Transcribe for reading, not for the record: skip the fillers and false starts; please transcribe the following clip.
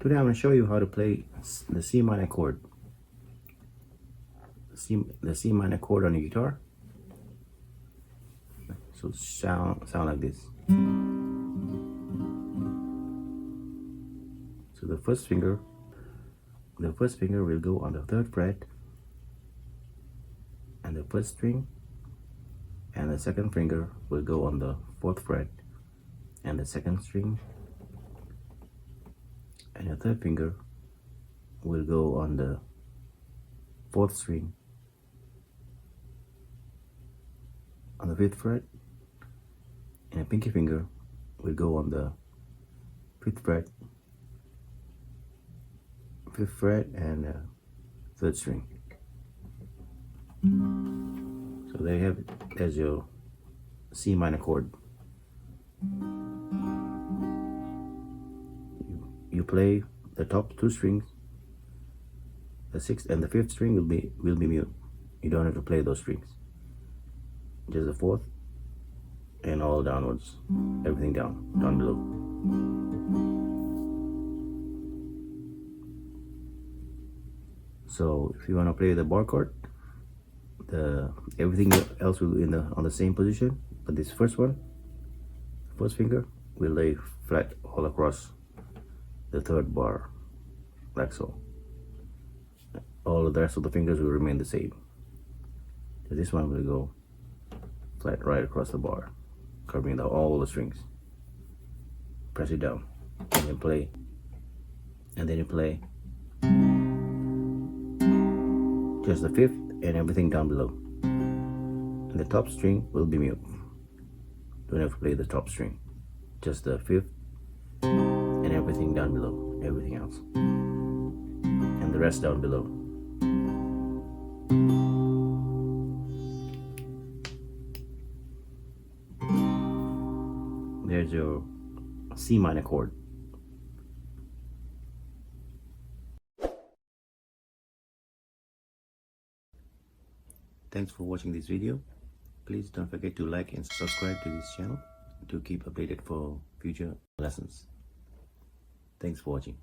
today I'm going to show you how to play the C minor chord. The C minor chord on the guitar. So sound like this. So the first finger will go on the 3rd fret and the 1st string, and the 2nd finger will go on the 4th fret and the 2nd string, and the 3rd finger will go on the 4th string on the 5th fret, and the pinky finger will go on the 5th fret and 3rd string. So there you have it. There's your C minor chord. You play the top 2 strings. The 6th and the 5th string will be mute. You don't have to play those strings. Just the 4th and all downwards. Everything down below. So if you want to play the bar chord, everything else will be on the same position, but this first finger will lay flat all across the 3rd bar, like so. All of the rest of the fingers will remain the same. So this one will go flat right across the bar, covering all the strings. Press it down, and then play, and then you play just the 5th and everything down below, and the top string will be mute. Don't have to play the top string, just the 5th and everything down below, everything else, and the rest down below. There's your C minor chord. Thanks for watching this video. Please don't forget to like and subscribe to this channel to keep updated for future lessons. Thanks for watching.